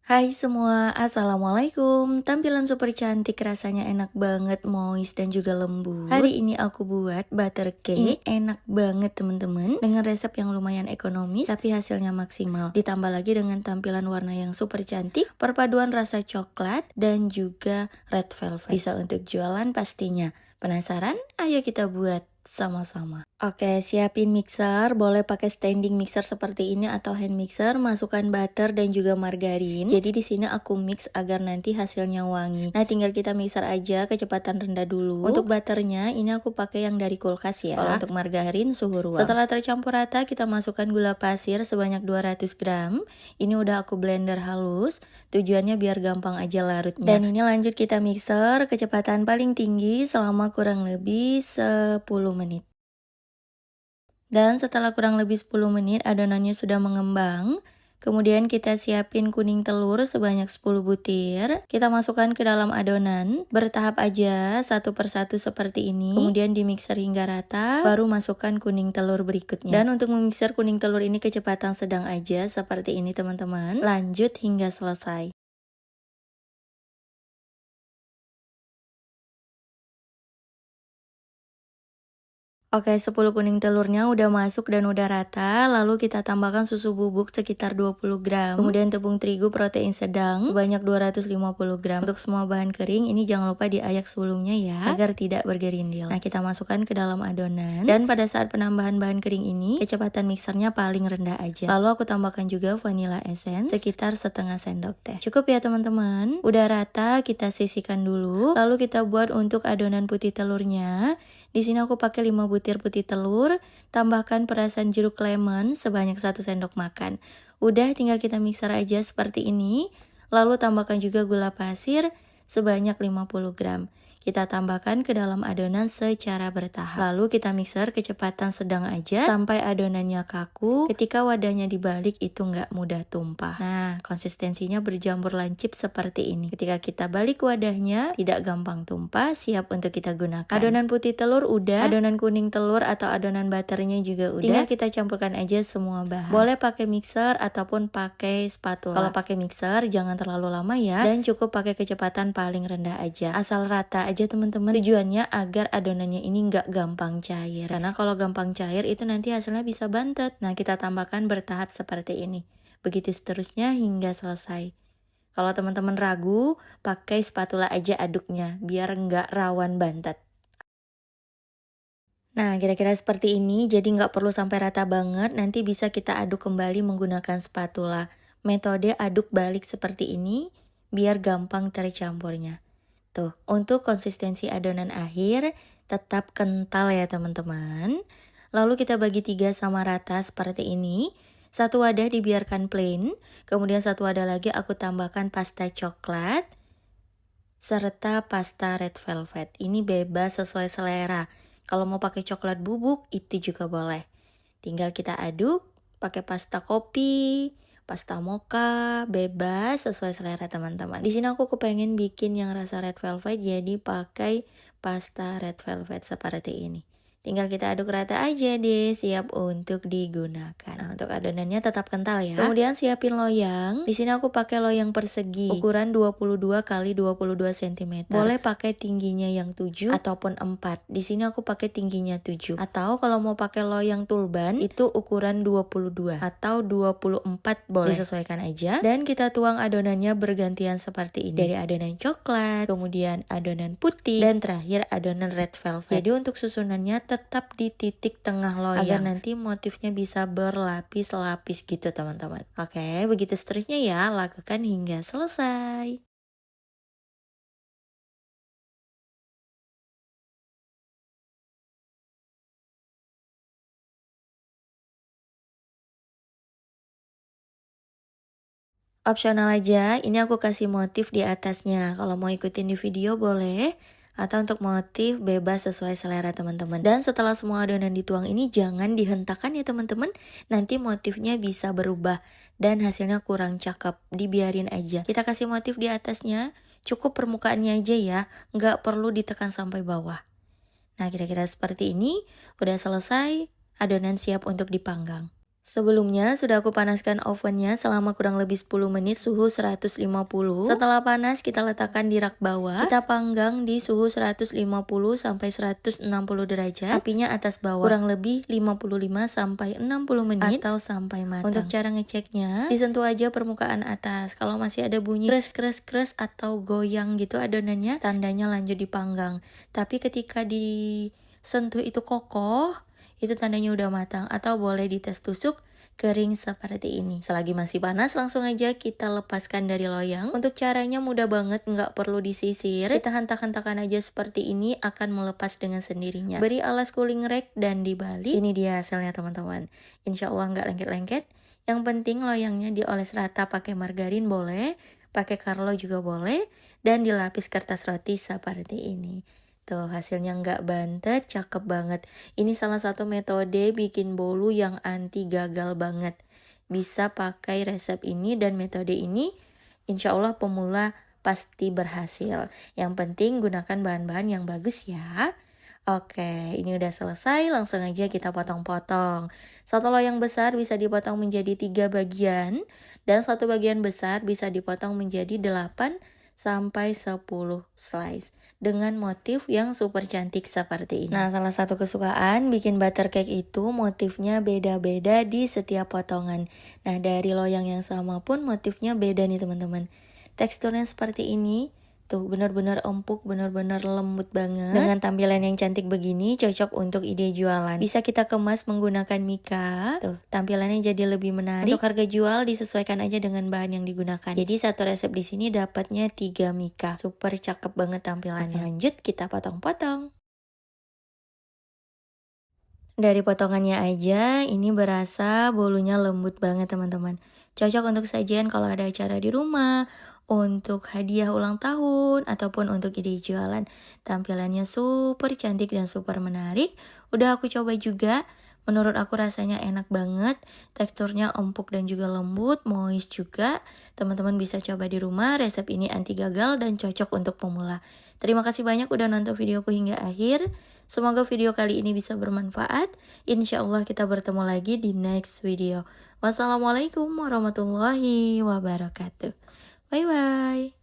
Hai semua, Assalamualaikum. Tampilan super cantik, rasanya enak banget, moist dan juga lembut. Hari ini aku buat butter cake. Enak banget teman-teman, dengan resep yang lumayan ekonomis tapi hasilnya maksimal. Ditambah lagi dengan tampilan warna yang super cantik, perpaduan rasa coklat dan juga red velvet. Bisa untuk jualan pastinya. Penasaran? Ayo kita buat sama-sama. Oke, siapin mixer, boleh pakai standing mixer seperti ini atau hand mixer, masukkan butter dan juga margarin. Jadi di sini aku mix agar nanti hasilnya wangi. Nah, tinggal kita mixer aja kecepatan rendah dulu. Untuk butternya ini aku pakai yang dari kulkas ya. Kalau untuk margarin suhu ruang. Setelah tercampur rata, kita masukkan gula pasir sebanyak 200 gram. Ini udah aku blender halus. Tujuannya biar gampang aja larutnya. Dan ini lanjut kita mixer kecepatan paling tinggi selama kurang lebih 10 menit. Dan setelah kurang lebih 10 menit adonannya sudah mengembang. Kemudian kita siapin kuning telur sebanyak 10 butir. Kita masukkan ke dalam adonan. Bertahap aja satu persatu seperti ini. Kemudian di mixer hingga rata. Baru masukkan kuning telur berikutnya. Dan untuk memixer kuning telur ini kecepatan sedang aja seperti ini teman-teman. Lanjut hingga selesai. Oke, 10 kuning telurnya udah masuk dan udah rata, lalu kita tambahkan susu bubuk sekitar 20 gram, kemudian tepung terigu protein sedang sebanyak 250 gram. Untuk semua bahan kering ini jangan lupa diayak sebelumnya ya, agar tidak bergerindil. Nah, kita masukkan ke dalam adonan, dan pada saat penambahan bahan kering ini, kecepatan mixernya paling rendah aja. Lalu aku tambahkan juga vanilla essence sekitar setengah sendok teh. Cukup ya teman-teman. Udah rata, kita sisihkan dulu, lalu kita buat untuk adonan putih telurnya. Di sini aku pakai 5 butir putih telur, tambahkan perasan jeruk lemon sebanyak 1 sendok makan. Udah tinggal kita mixer aja seperti ini, lalu tambahkan juga gula pasir sebanyak 50 gram. Kita tambahkan ke dalam adonan secara bertahap. Lalu kita mixer kecepatan sedang aja sampai adonannya kaku. Ketika wadahnya dibalik itu nggak mudah tumpah. Nah, konsistensinya berjamur lancip seperti ini. Ketika kita balik wadahnya tidak gampang tumpah, siap untuk kita gunakan. Adonan putih telur udah, adonan kuning telur atau adonan butternya juga udah. Tinggal kita campurkan aja semua bahan. Boleh pakai mixer ataupun pakai spatula. Kalau pakai mixer jangan terlalu lama ya, dan cukup pakai kecepatan paling rendah aja. Asal rata aja teman-teman. Tujuannya agar adonannya ini nggak gampang cair. Karena kalau gampang cair itu nanti hasilnya bisa bantet. Nah, kita tambahkan bertahap seperti ini. Begitu seterusnya hingga selesai. Kalau teman-teman ragu, pakai spatula aja aduknya biar nggak rawan bantet. Nah, kira-kira seperti ini, jadi nggak perlu sampai rata banget, nanti bisa kita aduk kembali menggunakan spatula. Metode aduk balik seperti ini, biar gampang tercampurnya. Tuh, untuk konsistensi adonan akhir, tetap kental ya teman-teman. Lalu kita bagi 3 sama rata seperti ini. Satu wadah dibiarkan plain, kemudian satu wadah lagi aku tambahkan pasta coklat, serta pasta red velvet. Ini bebas sesuai selera. Kalau mau pakai coklat bubuk, itu juga boleh. Tinggal kita aduk, pakai pasta kopi, pasta mocha, bebas sesuai selera teman-teman. Di sini aku kepengen bikin yang rasa red velvet, jadi pakai pasta red velvet seperti ini. Tinggal kita aduk rata aja deh, siap untuk digunakan. Nah, untuk adonannya tetap kental ya. Kemudian siapin loyang. Di sini aku pakai loyang persegi, ukuran 22 x 22 cm. Boleh pakai tingginya yang 7 ataupun 4. Di sini aku pakai tingginya 7. Atau kalau mau pakai loyang tulban, itu ukuran 22 atau 24 boleh. Disesuaikan aja. Dan kita tuang adonannya bergantian seperti ini. Dari adonan coklat, kemudian adonan putih, dan terakhir adonan red velvet. Jadi untuk susunannya tetap di titik tengah loyang agar nanti motifnya bisa berlapis-lapis gitu teman-teman. Oke, begitu seterusnya ya, lakukan hingga selesai. Opsional aja, ini aku kasih motif di atasnya. Kalau mau ikutin di video boleh, atau untuk motif bebas sesuai selera teman-teman. Dan setelah semua adonan dituang ini jangan dihentakkan ya teman-teman. Nanti motifnya bisa berubah dan hasilnya kurang cakep. Dibiarin aja. Kita kasih motif di atasnya, cukup permukaannya aja ya, nggak perlu ditekan sampai bawah. Nah, kira-kira seperti ini, udah selesai, adonan siap untuk dipanggang. Sebelumnya sudah aku panaskan ovennya selama kurang lebih 10 menit suhu 150. Setelah panas kita letakkan di rak bawah. Kita panggang di suhu 150 sampai 160 derajat. Apinya atas bawah. Kurang lebih 55 sampai 60 menit atau sampai matang. Untuk cara ngeceknya, disentuh aja permukaan atas. Kalau masih ada bunyi kres atau goyang gitu adonannya, tandanya lanjut dipanggang. Tapi ketika disentuh itu kokoh, itu tandanya udah matang, atau boleh dites tusuk kering seperti ini. Selagi masih panas, langsung aja kita lepaskan dari loyang. Untuk caranya mudah banget, nggak perlu disisir. Kita hentak-hentakan aja seperti ini, akan melepas dengan sendirinya. Beri alas cooling rack dan dibalik. Ini dia hasilnya teman-teman. Insya Allah nggak lengket-lengket. Yang penting loyangnya dioles rata, pakai margarin boleh, pakai Carlo juga boleh, dan dilapis kertas roti seperti ini. Tuh hasilnya nggak bantet, cakep banget. Ini salah satu metode bikin bolu yang anti gagal banget. Bisa pakai resep ini dan metode ini, insya Allah pemula pasti berhasil. Yang penting gunakan bahan-bahan yang bagus ya. Oke, ini udah selesai, langsung aja kita potong-potong. Satu loyang besar bisa dipotong menjadi 3 bagian, dan satu bagian besar bisa dipotong menjadi 8 sampai 10 slice dengan motif yang super cantik seperti ini. Nah, salah satu kesukaan bikin butter cake itu motifnya beda-beda di setiap potongan. Nah, dari loyang yang sama pun motifnya beda nih teman-teman. Teksturnya seperti ini. Tuh benar-benar empuk, benar-benar lembut banget. Dengan tampilan yang cantik begini cocok untuk ide jualan. Bisa kita kemas menggunakan mika. Tuh tampilannya jadi lebih menarik. Untuk harga jual disesuaikan aja dengan bahan yang digunakan. Jadi satu resep di sini dapatnya 3 mika. Super cakep banget tampilannya. Lanjut kita potong-potong. Dari potongannya aja ini berasa bolunya lembut banget teman-teman. Cocok untuk sajian kalau ada acara di rumah, untuk hadiah ulang tahun, ataupun untuk ide jualan. Tampilannya super cantik dan super menarik. Udah aku coba juga, menurut aku rasanya enak banget. Teksturnya empuk dan juga lembut, moist juga. Teman-teman bisa coba di rumah, resep ini anti gagal dan cocok untuk pemula. Terima kasih banyak udah nonton videoku hingga akhir. Semoga video kali ini bisa bermanfaat. Insya Allah kita bertemu lagi di next video. Wassalamualaikum warahmatullahi wabarakatuh. Bye bye.